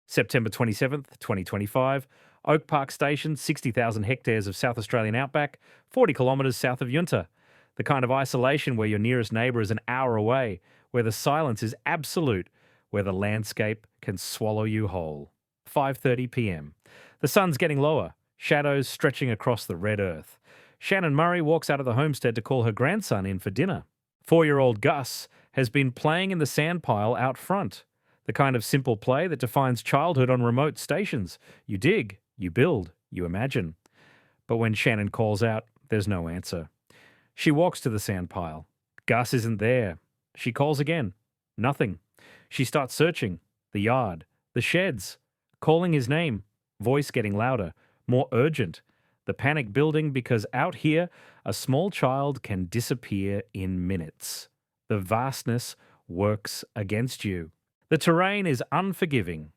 September 27th, 2025. Oak Park Station, 60,000 hectares of South Australian outback, 40 kilometres south of Yunta. The kind of isolation where your nearest neighbour is an hour away, where the silence is absolute, where the landscape can swallow you whole. 5:30 p.m. The sun's getting lower, shadows stretching across the red earth. Shannon Murray walks out of the homestead to call her grandson in for dinner. 4-year-old Gus has been playing in the sand pile out front. The kind of simple play that defines childhood on remote stations. You dig, you build, you imagine. But when Shannon calls out, there's no answer. She walks to the sand pile. Gus isn't there. She calls again. Nothing. She starts searching. The yard. The sheds. Calling his name. Voice getting louder. More urgent. The panic building because out here, a small child can disappear in minutes. The vastness works against you. The terrain is unforgiving.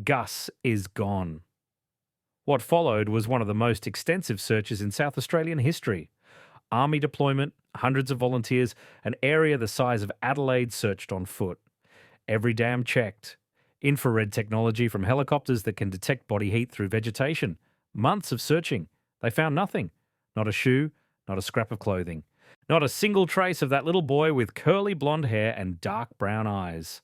Gus is gone. What followed was one of the most extensive searches in South Australian history. Army deployment, hundreds of volunteers, an area the size of Adelaide searched on foot. Every dam checked. Infrared technology from helicopters that can detect body heat through vegetation. Months of searching. They found nothing. Not a shoe, not a scrap of clothing. Not a single trace of that little boy with curly blonde hair and dark brown eyes.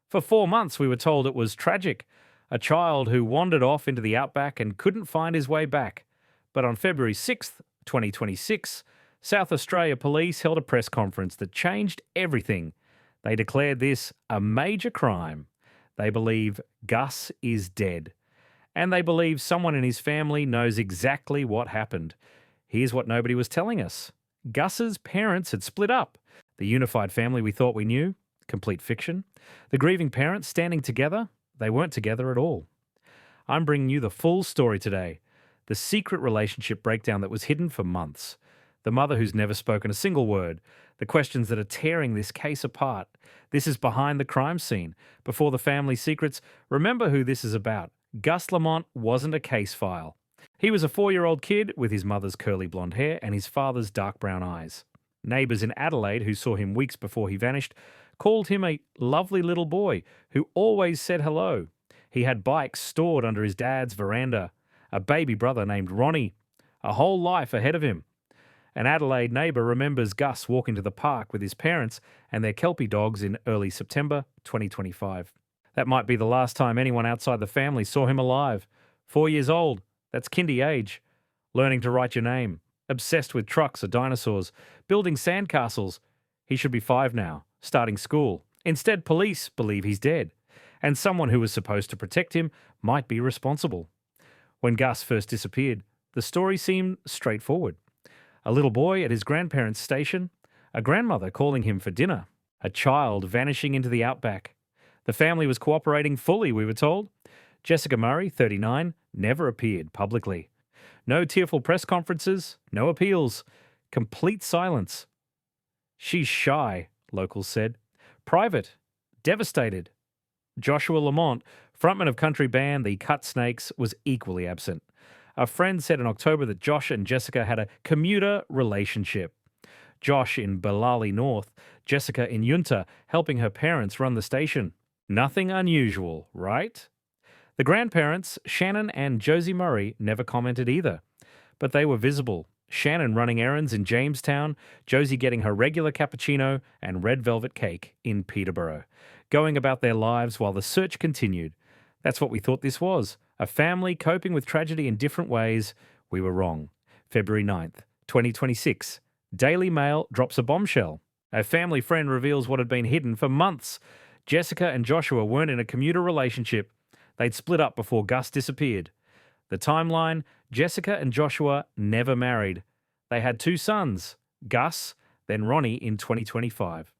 For 4 months we were told it was tragic. A child who wandered off into the outback and couldn't find his way back. But on February 6th, 2026, South Australia Police held a press conference that changed everything. They declared this a major crime. They believe Gus is dead. And they believe someone in his family knows exactly what happened. Here's what nobody was telling us. Gus's parents had split up. The unified family we thought we knew, complete fiction. The grieving parents standing together, they weren't together at all. I'm bringing you the full story today. The secret relationship breakdown that was hidden for months. The mother who's never spoken a single word. The questions that are tearing this case apart. This is behind the crime scene. Before the family secrets, remember who this is about. Gus Lamont wasn't a case file. He was a 4-year-old kid with his mother's curly blonde hair and his father's dark brown eyes. Neighbours in Adelaide who saw him weeks before he vanished called him a lovely little boy who always said hello. He had bikes stored under his dad's veranda, a baby brother named Ronnie, a whole life ahead of him. An Adelaide neighbour remembers Gus walking to the park with his parents and their Kelpie dogs in early September 2025. That might be the last time anyone outside the family saw him alive. 4 years old, that's kindy age. Learning to write your name. Obsessed with trucks or dinosaurs. Building sandcastles. He should be 5 now, starting school. Instead, police believe he's dead. And someone who was supposed to protect him might be responsible. When Gus first disappeared, the story seemed straightforward. A little boy at his grandparents' station. A grandmother calling him for dinner. A child vanishing into the outback. The family was cooperating fully, we were told. Jessica Murray, 39, never appeared publicly. No tearful press conferences, no appeals. Complete silence. She's shy, locals said. Private. Devastated. Joshua Lamont, frontman of country band The Cut Snakes, was equally absent. A friend said in October that Josh and Jessica had a commuter relationship. Josh in Ballali North, Jessica in Yunta, helping her parents run the station. Nothing unusual, right? The grandparents, Shannon and Josie Murray, never commented either. But they were visible. Shannon running errands in Jamestown, Josie getting her regular cappuccino and red velvet cake in Peterborough, going about their lives while the search continued. That's what we thought this was. A family coping with tragedy in different ways. We were wrong. February 9th, 2026. Daily Mail drops a bombshell. A family friend reveals what had been hidden for months. Jessica and Joshua weren't in a commuter relationship. They'd split up before Gus disappeared. The timeline, Jessica and Joshua never married. They had 2 sons, Gus, then Ronnie in 2025.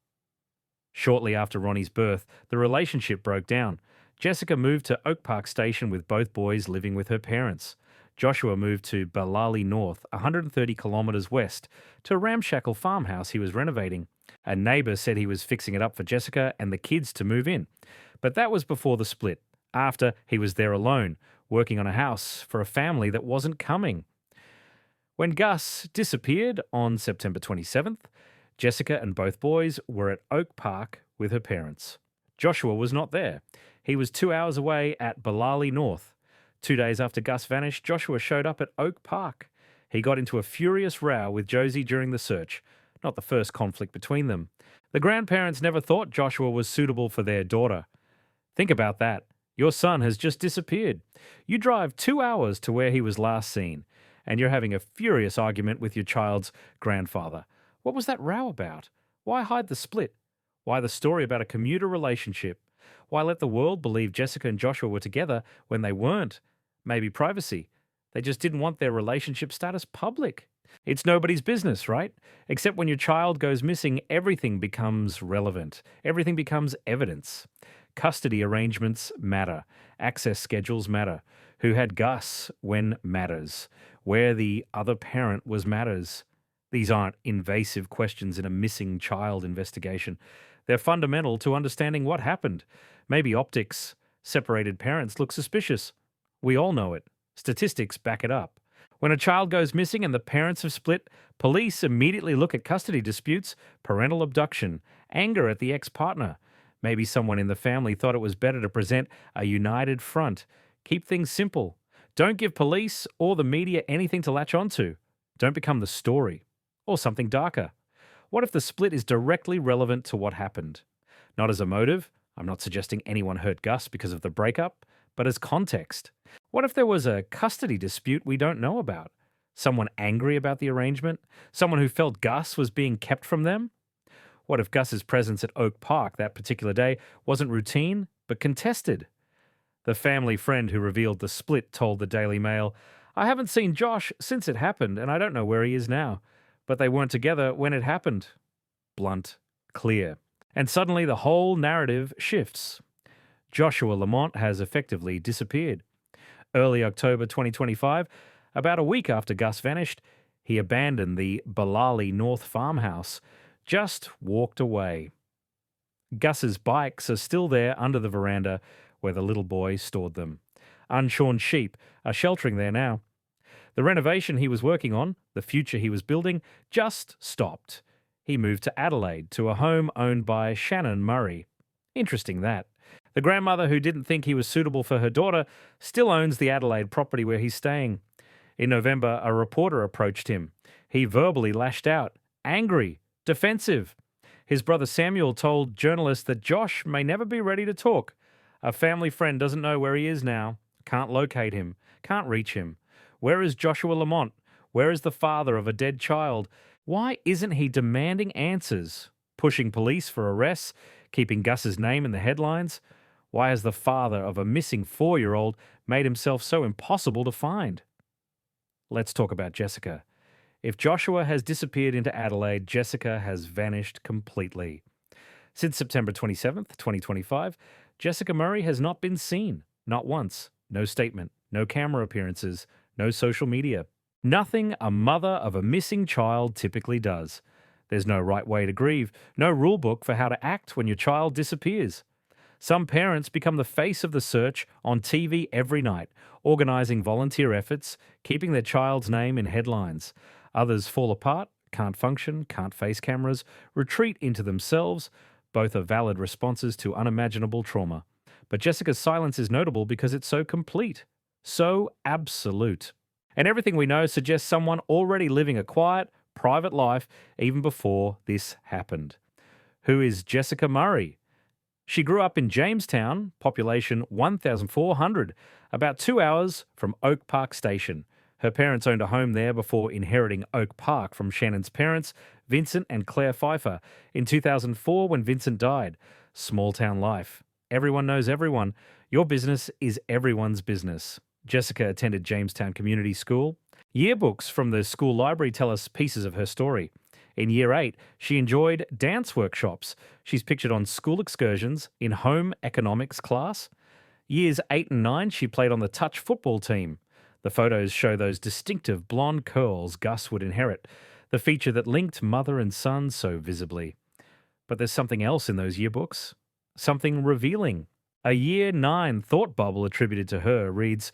Shortly after Ronnie's birth, the relationship broke down. Jessica moved to Oak Park Station with both boys living with her parents. Joshua moved to Ballali North, 130 kilometres west, to a ramshackle farmhouse he was renovating. A neighbour said he was fixing it up for Jessica and the kids to move in. But that was before the split, after he was there alone, working on a house for a family that wasn't coming. When Gus disappeared on September 27th, Jessica and both boys were at Oak Park with her parents. Joshua was not there. He was 2 hours away at Balali North. 2 days after Gus vanished, Joshua showed up at Oak Park. He got into a furious row with Josie during the search, not the first conflict between them. The grandparents never thought Joshua was suitable for their daughter. Think about that. Your son has just disappeared. You drive 2 hours to where he was last seen, and you're having a furious argument with your child's grandfather. What was that row about? Why hide the split? Why the story about a commuter relationship? Why let the world believe Jessica and Joshua were together when they weren't? Maybe privacy. They just didn't want their relationship status public. It's nobody's business, right? Except when your child goes missing, everything becomes relevant. Everything becomes evidence. Custody arrangements matter. Access schedules matter. Who had Gus when matters. Where the other parent was matters. These aren't invasive questions in a missing child investigation. They're fundamental to understanding what happened. Maybe optics, separated parents look suspicious. We all know it. Statistics back it up. When a child goes missing and the parents have split, police immediately look at custody disputes, parental abduction, anger at the ex-partner. Maybe someone in the family thought it was better to present a united front. Keep things simple. Don't give police or the media anything to latch onto. Don't become the story. Or something darker. What if the split is directly relevant to what happened? Not as a motive. I'm not suggesting anyone hurt Gus because of the breakup, but as context. What if there was a custody dispute we don't know about? Someone angry about the arrangement? Someone who felt Gus was being kept from them? What if Gus's presence at Oak Park that particular day wasn't routine, but contested? The family friend who revealed the split told the Daily Mail, "I haven't seen Josh since it happened, and I don't know where he is now. But they weren't together when it happened." Blunt, clear. And suddenly the whole narrative shifts. Joshua Lamont has effectively disappeared. Early October 2025, about a week after Gus vanished, he abandoned the Balali North farmhouse, just walked away. Gus's bikes are still there under the veranda where the little boy stored them. Unshorn sheep are sheltering there now. The renovation he was working on, the future he was building, just stopped. He moved to Adelaide, to a home owned by Shannon Murray. Interesting that. The grandmother who didn't think he was suitable for her daughter still owns the Adelaide property where he's staying. In November, a reporter approached him. He verbally lashed out, angry, defensive. His brother Samuel told journalists that Josh may never be ready to talk. A family friend doesn't know where he is now, can't locate him, can't reach him. Where is Joshua Lamont? Where is the father of a dead child? Why isn't he demanding answers, pushing police for arrests, keeping Gus's name in the headlines? Why has the father of a missing 4-year-old made himself so impossible to find? Let's talk about Jessica. If Joshua has disappeared into Adelaide, Jessica has vanished completely. Since September 27th, 2025, Jessica Murray has not been seen. Not once. No statement. No camera appearances. No social media. Nothing a mother of a missing child typically does. There's no right way to grieve. No rule book for how to act when your child disappears. Some parents become the face of the search on TV every night, organising volunteer efforts, keeping their child's name in headlines. Others fall apart, can't function, can't face cameras, retreat into themselves. Both are valid responses to unimaginable trauma. But Jessica's silence is notable because it's so complete, so absolute. And everything we know suggests someone already living a quiet, private life even before this happened. Who is Jessica Murray? She grew up in Jamestown, population 1,400, about 2 hours from Oak Park Station. Her parents owned a home there before inheriting Oak Park from Shannon's parents, Vincent and Claire Pfeiffer, in 2004 when Vincent died. Small town life. Everyone knows everyone. Your business is everyone's business. Jessica attended Jamestown Community School. Yearbooks from the school library tell us pieces of her story. In Year 8, she enjoyed dance workshops. She's pictured on school excursions, in home economics class. Years 8 and 9, she played on the touch football team. The photos show those distinctive blonde curls Gus would inherit, the feature that linked mother and son so visibly. But there's something else in those yearbooks. Something revealing. A Year 9 thought bubble attributed to her reads,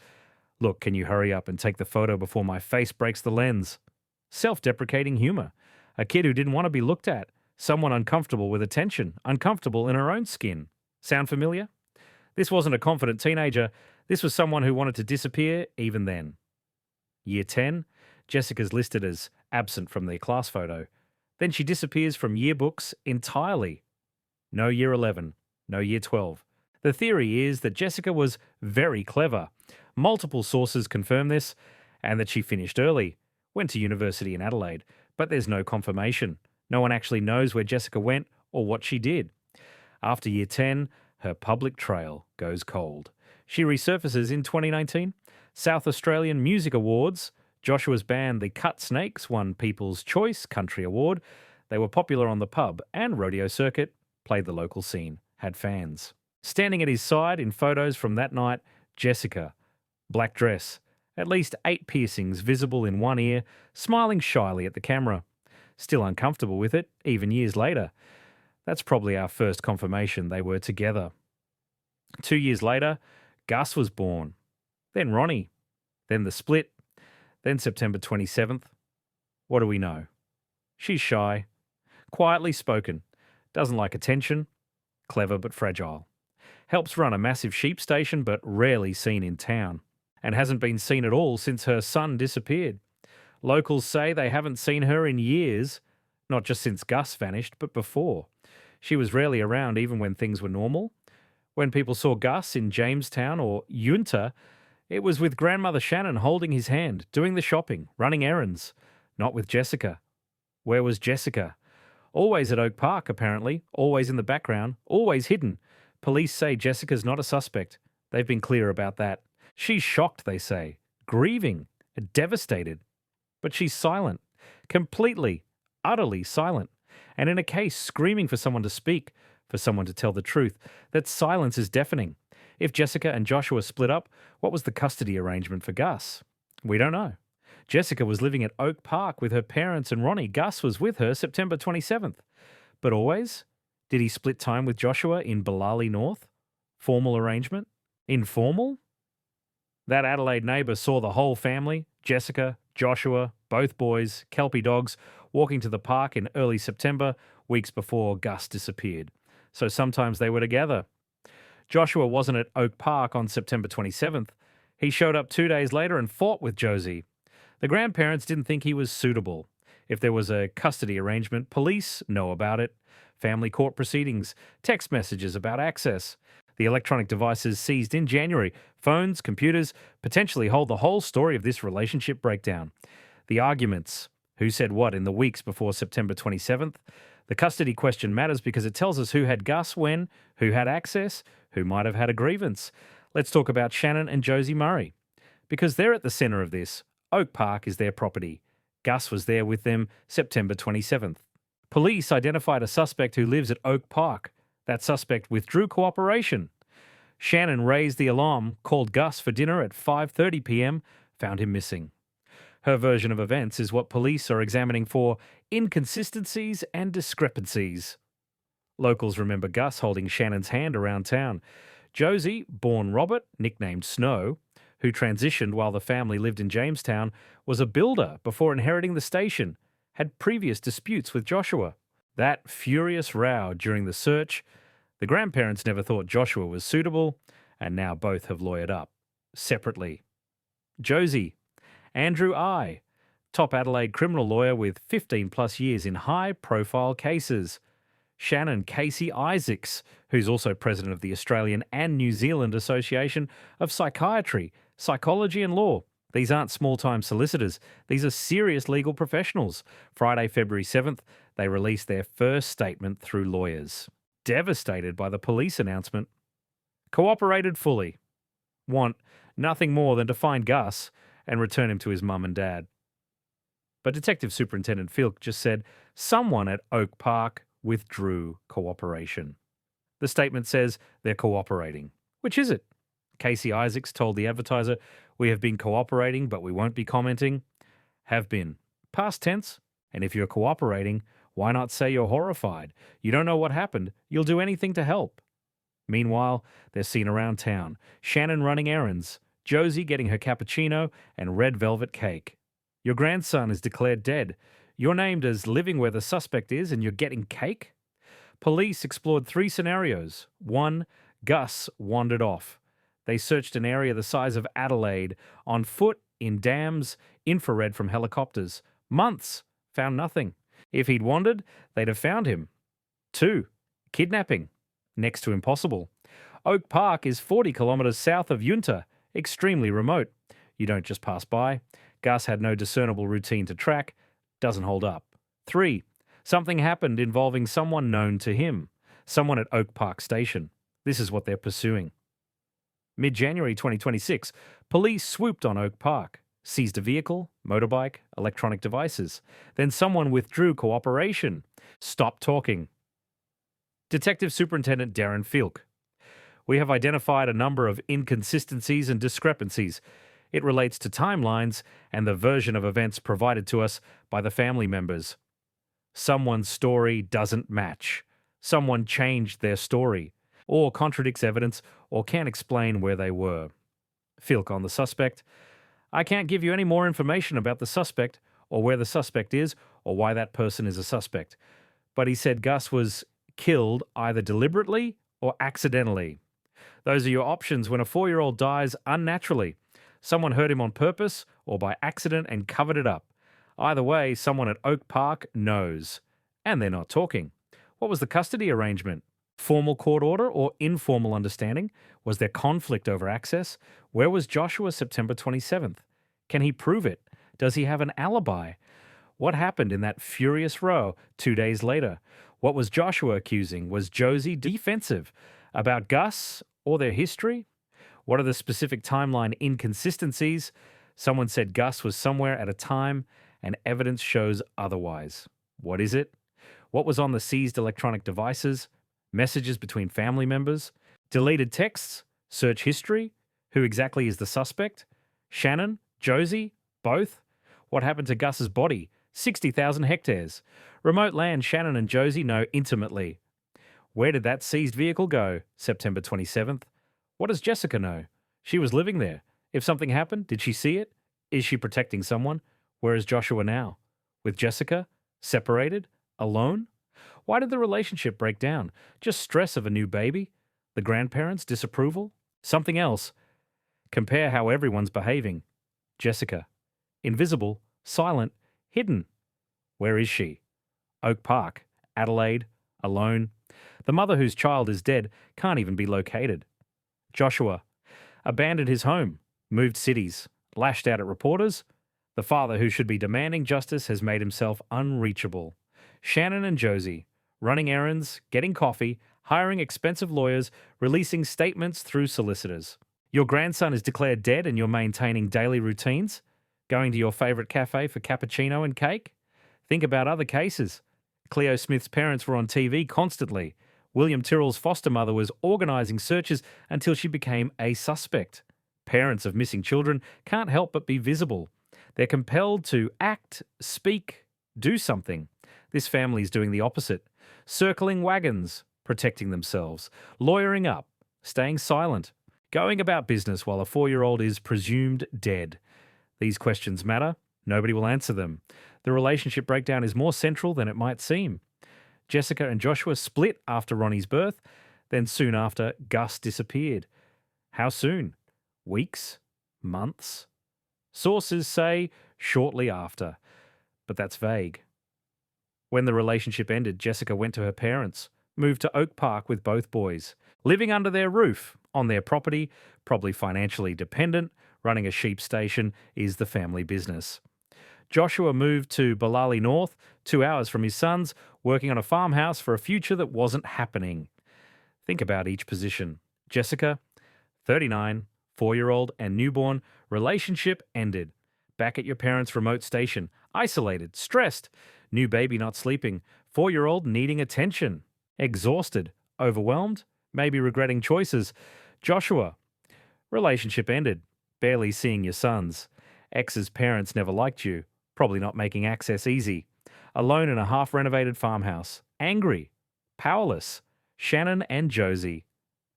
"Look, can you hurry up and take the photo before my face breaks the lens?" Self-deprecating humor. A kid who didn't want to be looked at. Someone uncomfortable with attention, uncomfortable in her own skin. Sound familiar? This wasn't a confident teenager. This was someone who wanted to disappear even then. Year 10, Jessica's listed as absent from their class photo. Then she disappears from yearbooks entirely. No year 11, no year 12. The theory is that Jessica was very clever. Multiple sources confirm this, and that she finished early, went to university in Adelaide, but there's no confirmation. No one actually knows where Jessica went or what she did. After year 10, her public trail goes cold. She resurfaces in 2019. South Australian Music Awards. Joshua's band, the Cut Snakes, won People's Choice Country Award. They were popular on the pub and rodeo circuit, played the local scene, had fans. Standing at his side in photos from that night, Jessica. Black dress, at least 8 piercings visible in one ear, smiling shyly at the camera. Still uncomfortable with it, even years later. That's probably our first confirmation they were together. 2 years later, Gus was born. Then Ronnie. Then the split. Then September 27th. What do we know? She's shy. Quietly spoken. Doesn't like attention. Clever but fragile. Helps run a massive sheep station but rarely seen in town. And hasn't been seen at all since her son disappeared. Locals say they haven't seen her in years. Not just since Gus vanished, but before. She was rarely around even when things were normal. When people saw Gus in Jamestown or Yunta, it was with grandmother Shannon holding his hand, doing the shopping, running errands. Not with Jessica. Where was Jessica? Always at Oak Park, apparently. Always in the background. Always hidden. Police say Jessica's not a suspect. They've been clear about that. She's shocked, they say. Grieving. Devastated. But she's silent. Completely, utterly silent. And in a case screaming for someone to speak, for someone to tell the truth, that silence is deafening. If Jessica and Joshua split up, what was the custody arrangement for Gus? We don't know. Jessica was living at Oak Park with her parents and Ronnie. Gus was with her September 27th. But always? Did he split time with Joshua in Ballali North? Formal arrangement? Informal? That Adelaide neighbour saw the whole family, Jessica, Joshua, both boys, Kelpie dogs, walking to the park in early September, weeks before Gus disappeared. So sometimes they were together. Joshua wasn't at Oak Park on September 27th. He showed up 2 days later and fought with Josie. The grandparents didn't think he was suitable. If there was a custody arrangement, police know about it. Family court proceedings, text messages about access. The electronic devices seized in January, phones, computers, potentially hold the whole story of this relationship breakdown. The arguments, who said what in the weeks before September 27th. The custody question matters because it tells us who had Gus when, who had access, who might have had a grievance. Let's talk about Shannon and Josie Murray. Because they're at the centre of this. Oak Park is their property. Gus was there with them September 27th. Police identified a suspect who lives at Oak Park. That suspect withdrew cooperation. Shannon raised the alarm, called Gus for dinner at 5:30 p.m, found him missing. Her version of events is what police are examining for inconsistencies and discrepancies. Locals remember Gus holding Shannon's hand around town. Josie, born Robert, nicknamed Snow, who transitioned while the family lived in Jamestown, was a builder before inheriting the station, had previous disputes with Joshua. That furious row during the search, the grandparents never thought Joshua was suitable, and now both have lawyered up, separately. Josie, Andrew I, top Adelaide criminal lawyer with 15 plus years in high-profile cases. Shannon Casey Isaacs, who's also president of the Australian and New Zealand Association of Psychiatry, Psychology and Law. These aren't small-time solicitors. These are serious legal professionals. Friday, February 7th, they released their first statement through lawyers. Devastated by the police announcement. Cooperated fully. Want nothing more than to find Gus and return him to his mum and dad. But Detective Superintendent Filk just said someone at Oak Park withdrew cooperation. The statement says they're cooperating. Which is it? Casey Isaacs told the Advertiser, "We have been cooperating, but we won't be commenting." Have been. Past tense. And if you're cooperating, why not say you're horrified? You don't know what happened. You'll do anything to help. Meanwhile, they're seen around town. Shannon running errands. Josie getting her cappuccino and red velvet cake. Your grandson is declared dead. You're named as living where the suspect is and you're getting cake? Police explored three scenarios. 1. Gus wandered off. They searched an area the size of Adelaide, on foot, in dams, infrared from helicopters. Months. Found nothing. If he'd wandered, they'd have found him. 2. Kidnapping. Next to impossible. Oak Park is 40 kilometres south of Yunta, extremely remote. You don't just pass by. Gus had no discernible routine to track. Doesn't hold up. 3. Something happened involving someone known to him. Someone at Oak Park Station. This is what they're pursuing. Mid-January 2026, police swooped on Oak Park, seized a vehicle, motorbike, electronic devices. Then someone withdrew cooperation. Stopped talking. Detective Superintendent Darren Filk. We have identified a number of inconsistencies and discrepancies. It relates to timelines and the version of events provided to us by the family members. Someone's story doesn't match. Someone changed their story, or contradicts evidence, or can't explain where they were. Filk on the suspect. I can't give you any more information about the suspect, or where the suspect is, or why that person is a suspect. But he said Gus was killed either deliberately or accidentally. Those are your options when a 4-year-old dies unnaturally. Someone hurt him on purpose or by accident and covered it up. Either way, someone at Oak Park knows. And they're not talking. What was the custody arrangement? Formal court order or informal understanding? Was there conflict over access? Where was Joshua September 27th? Can he prove it? Does he have an alibi? What happened in that furious row 2 days later? What was Joshua accusing? Was Josie defensive about Gus or their history? What are the specific timeline inconsistencies? Someone said Gus was somewhere at a time, and evidence shows otherwise. What is it? What was on the seized electronic devices? Messages between family members? Deleted texts? Search history? Who exactly is the suspect? Shannon? Josie? Both? What happened to Gus's body? 60,000 hectares. Remote land Shannon and Josie know intimately. Where did that seized vehicle go? September 27th. What does Jessica know? She was living there. If something happened, did she see it? Is she protecting someone? Where is Joshua now? With Jessica? Separated? Alone? Why did the relationship break down? Just stress of a new baby? The grandparents' disapproval? Something else? Compare how everyone's behaving. Jessica. Invisible, silent, hidden. Where is she? Oak Park, Adelaide, alone. The mother whose child is dead can't even be located. Joshua. Abandoned his home, moved cities, lashed out at reporters. The father who should be demanding justice has made himself unreachable. Shannon and Josie. Running errands, getting coffee, hiring expensive lawyers, releasing statements through solicitors. Your grandson is declared dead and you're maintaining daily routines? Going to your favourite cafe for cappuccino and cake? Think about other cases. Cleo Smith's parents were on TV constantly. William Tyrrell's foster mother was organising searches until she became a suspect. Parents of missing children can't help but be visible. They're compelled to act, speak, do something. This family is doing the opposite. Circling wagons, protecting themselves, lawyering up, staying silent, going about business while a 4-year-old is presumed dead. These questions matter. Nobody will answer them. The relationship breakdown is more central than it might seem. Jessica and Joshua split after Ronnie's birth, then soon after, Gus disappeared. How soon? Weeks? Months? Sources say shortly after, but that's vague. When the relationship ended, Jessica went to her parents, moved to Oak Park with both boys, living under their roof, on their property, probably financially dependent. Running a sheep station is the family business. Joshua moved to Ballali North, 2 hours from his sons, working on a farmhouse for a future that wasn't happening. Think about each position. Jessica, 39, 4-year-old and newborn, relationship ended. Back at your parents' remote station, isolated, stressed, new baby not sleeping, 4-year-old needing attention, exhausted, overwhelmed, maybe regretting choices. Joshua, relationship ended, barely seeing your sons. Ex's parents never liked you, probably not making access easy. Alone in a half-renovated farmhouse, angry, powerless. Shannon and Josie.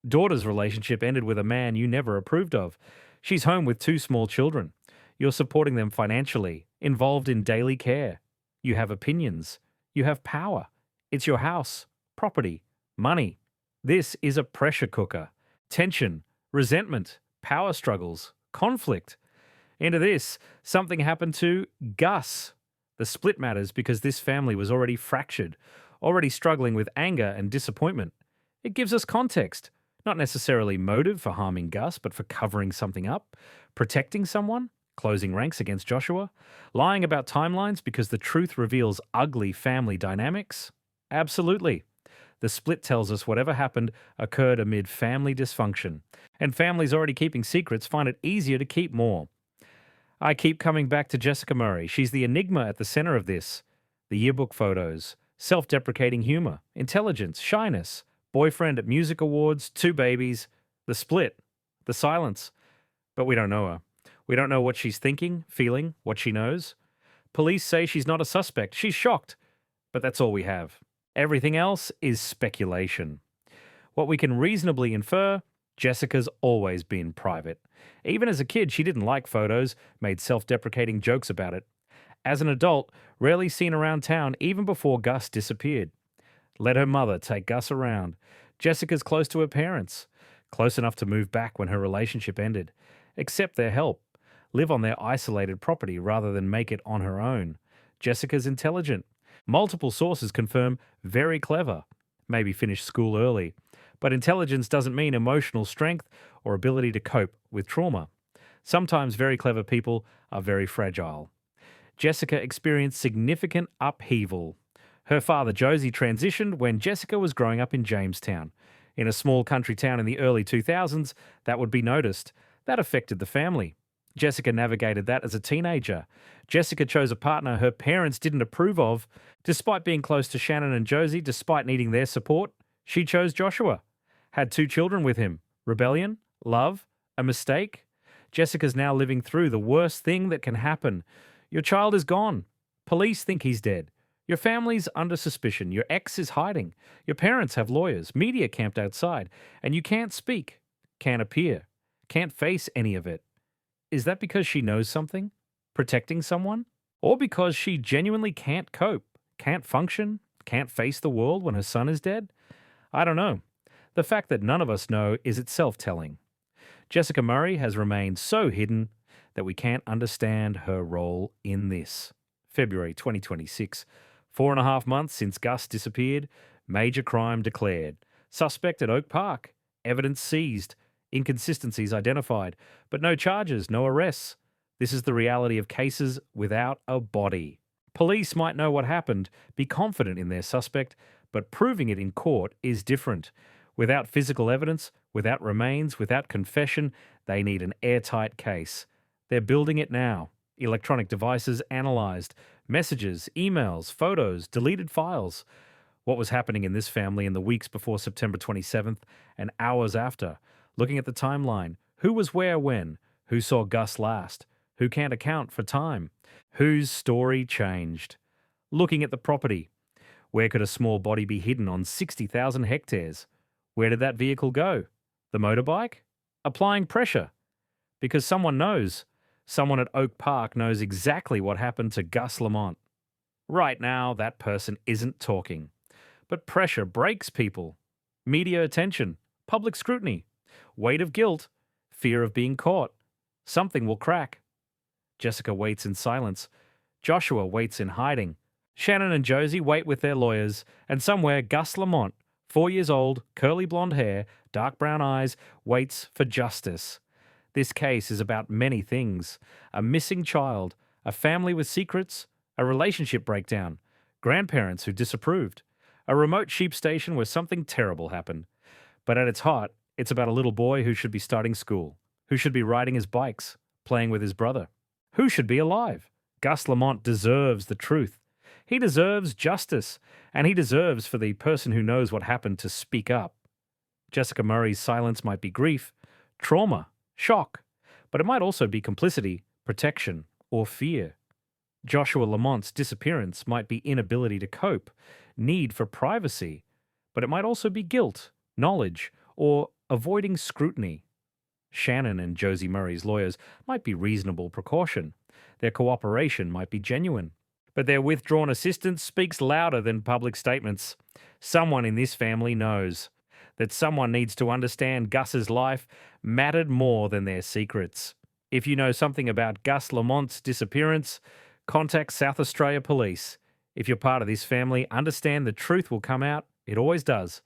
Daughter's relationship ended with a man you never approved of. She's home with 2 small children. You're supporting them financially, involved in daily care. You have opinions. You have power. It's your house, property. Money. This is a pressure cooker. Tension, resentment, power struggles, conflict. Into this, something happened to Gus. The split matters because this family was already fractured, already struggling with anger and disappointment. It gives us context, not necessarily motive for harming Gus, but for covering something up, protecting someone, closing ranks against Joshua, lying about timelines because the truth reveals ugly family dynamics. Absolutely. The split tells us whatever happened occurred amid family dysfunction, and families already keeping secrets find it easier to keep more. I keep coming back to Jessica Murray. She's the enigma at the center of this. The yearbook photos, self-deprecating humor, intelligence, shyness, boyfriend at music awards, 2 babies, the split, the silence. But we don't know her. We don't know what she's thinking, feeling, what she knows. Police say she's not a suspect. She's shocked. But that's all we have. Everything else is speculation. What we can reasonably infer, Jessica's always been private. Even as a kid, she didn't like photos, made self-deprecating jokes about it. As an adult, rarely seen around town even before Gus disappeared. Let her mother take Gus around. Jessica's close to her parents, close enough to move back when her relationship ended. Accept their help. Live on their isolated property rather than make it on her own. Jessica's intelligent. Multiple sources confirm very clever. Maybe finished school early. But intelligence doesn't mean emotional strength or ability to cope with trauma. Sometimes very clever people are very fragile. Jessica experienced significant upheaval. Her father, Josie, transitioned when Jessica was growing up in Jamestown. In a small country town in the early 2000s, that would be noticed. That affected the family. Jessica navigated that as a teenager. Jessica chose a partner her parents didn't approve of. Despite being close to Shannon and Josie, despite needing their support, she chose Joshua. Had 2 children with him. Rebellion, love, a mistake. Jessica's now living through the worst thing that can happen. Your child is gone. Police think he's dead. Your family's under suspicion. Your ex is hiding. Your parents have lawyers. Media camped outside. And you can't speak, can't appear, can't face any of it. Is that because she knows something? Protecting someone? Or because she genuinely can't cope, can't function, can't face the world when her son is dead? I don't know. The fact that none of us know is itself telling. Jessica Murray has remained so hidden that we can't understand her role in this. February 2026. 4.5 months since Gus disappeared. Major crime declared. Suspect at Oak Park. Evidence seized. Inconsistencies identified. But no charges, no arrests. This is the reality of cases without a body. Police might know what happened, be confident in their suspect, but proving it in court is different. Without physical evidence, without remains, without confession, they need an airtight case. They're building it now. Electronic devices analysed, messages, emails, photos, deleted files. What was happening in this family in the weeks before September 27th and hours after? Looking at the timeline. Who was where when? Who saw Gus last? Who can't account for time? Whose story changed? Looking at the property. Where could a small body be hidden on 60,000 hectares? Where did that vehicle go? The motorbike? Applying pressure. Because someone knows. Someone at Oak Park knows exactly what happened to Gus Lamont. Right now, that person isn't talking. But pressure breaks people. Media attention, public scrutiny, weight of guilt, fear of being caught. Something will crack. Jessica waits in silence. Joshua waits in hiding. Shannon and Josie wait with their lawyers. And somewhere, Gus Lamont, 4 years old, curly blonde hair, dark brown eyes, waits for justice. This case is about many things. A missing child, a family with secrets, a relationship breakdown, grandparents who disapproved, a remote sheep station where something terrible happened. But at its heart, it's about a little boy who should be starting school, who should be riding his bikes, playing with his brother, who should be alive. Gus Lamont deserves the truth. He deserves justice, and he deserves for the person who knows what happened to speak up. Jessica Murray's silence might be grief, trauma, shock, but it might also be complicity, protection, or fear. Joshua Lamont's disappearance might be inability to cope, need for privacy, but it might also be guilt, knowledge, or avoiding scrutiny. Shannon and Josie Murray's lawyers might be reasonable precaution. Their cooperation might be genuine. But their withdrawn assistance speaks louder than public statements. Someone in this family knows that someone needs to understand Gus's life mattered more than their secrets. If you know something about Gus Lamont's disappearance, contact South Australia Police. If you're part of this family, understand the truth will come out. It always does.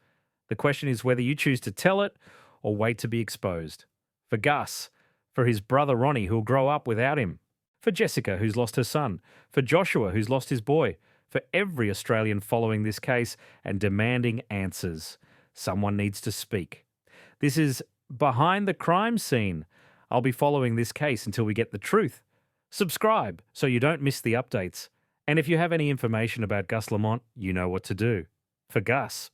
The question is whether you choose to tell it or wait to be exposed. For Gus, for his brother Ronnie, who'll grow up without him. For Jessica, who's lost her son. For Joshua, who's lost his boy. For every Australian following this case and demanding answers. Someone needs to speak. This is Behind the Crime Scene. I'll be following this case until we get the truth. Subscribe so you don't miss the updates. And if you have any information about Gus Lamont, you know what to do. For Gus.